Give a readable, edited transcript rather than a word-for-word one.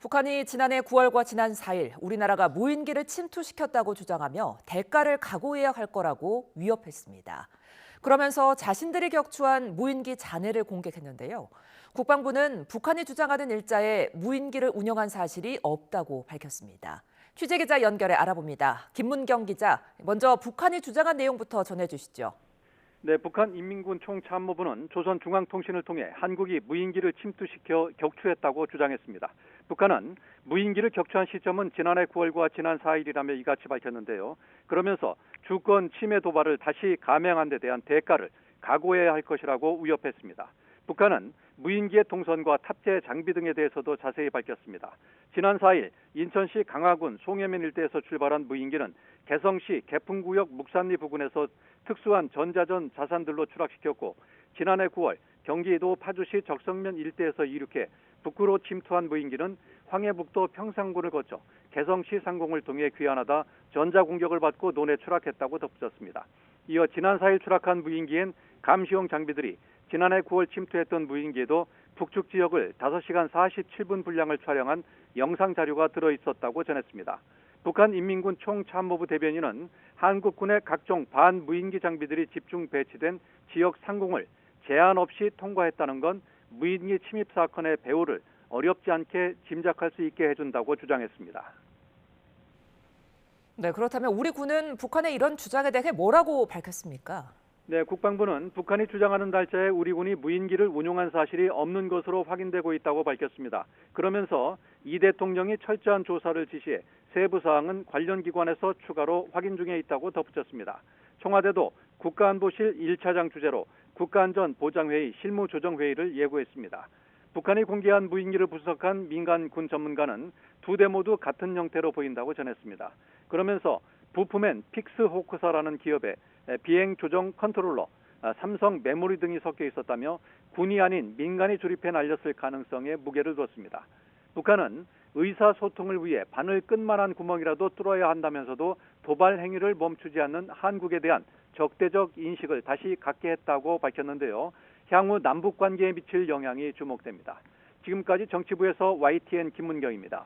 북한이 지난해 9월과 지난 4일 우리나라가 무인기를 침투시켰다고 주장하며 대가를 각오해야 할 거라고 위협했습니다. 그러면서 자신들이 격추한 무인기 잔해를 공개했는데요. 국방부는 북한이 주장하는 일자에 무인기를 운영한 사실이 없다고 밝혔습니다. 취재기자 연결해 알아봅니다. 김문경 기자, 먼저 북한이 주장한 내용부터 전해주시죠. 네, 북한 인민군 총참모부는 조선중앙통신을 통해 한국이 무인기를 침투시켜 격추했다고 주장했습니다. 북한은 무인기를 격추한 시점은 지난해 9월과 지난 4일이라며 이같이 밝혔는데요. 그러면서 주권 침해 도발을 다시 감행한 데 대한 대가를 각오해야 할 것이라고 위협했습니다. 북한은 무인기의 동선과 탑재 장비 등에 대해서도 자세히 밝혔습니다. 지난 4일 인천시 강화군 송해면 일대에서 출발한 무인기는 개성시 개풍구역 묵산리 부근에서 특수한 전자전 자산들로 추락시켰고, 지난해 9월 경기도 파주시 적성면 일대에서 이륙해 북구로 침투한 무인기는 황해북도 평상군을 거쳐 개성시 상공을 통해 귀환하다 전자공격을 받고 논에 추락했다고 덧붙였습니다. 이어 지난 4일 추락한 무인기엔 감시용 장비들이 지난해 9월 침투했던 무인기에도 북측 지역을 5시간 47분 분량을 촬영한 영상 자료가 들어있었다고 전했습니다. 북한 인민군 총참모부 대변인은 한국군의 각종 반무인기 장비들이 집중 배치된 지역 상공을 제한 없이 통과했다는 건 무인기 침입 사건의 배후를 어렵지 않게 짐작할 수 있게 해준다고 주장했습니다. 네, 그렇다면 우리 군은 북한의 이런 주장에 대해 뭐라고 밝혔습니까? 네, 국방부는 북한이 주장하는 날짜에 우리 군이 무인기를 운용한 사실이 없는 것으로 확인되고 있다고 밝혔습니다. 그러면서 이 대통령이 철저한 조사를 지시해 세부 사항은 관련 기관에서 추가로 확인 중에 있다고 덧붙였습니다. 청와대도 국가안보실 1차장 주재로 국가안전보장회의 실무조정회의를 예고했습니다. 북한이 공개한 무인기를 분석한 민간 군 전문가는 두 대 모두 같은 형태로 보인다고 전했습니다. 그러면서 부품엔 픽스호크사라는 기업의 비행 조정 컨트롤러, 삼성 메모리 등이 섞여 있었다며 군이 아닌 민간이 조립해 날렸을 가능성에 무게를 뒀습니다. 북한은 의사소통을 위해 바늘 끝만한 구멍이라도 뚫어야 한다면서도 도발 행위를 멈추지 않는 한국에 대한 적대적 인식을 다시 갖게 했다고 밝혔는데요. 향후 남북 관계에 미칠 영향이 주목됩니다. 지금까지 정치부에서 YTN 김문경입니다.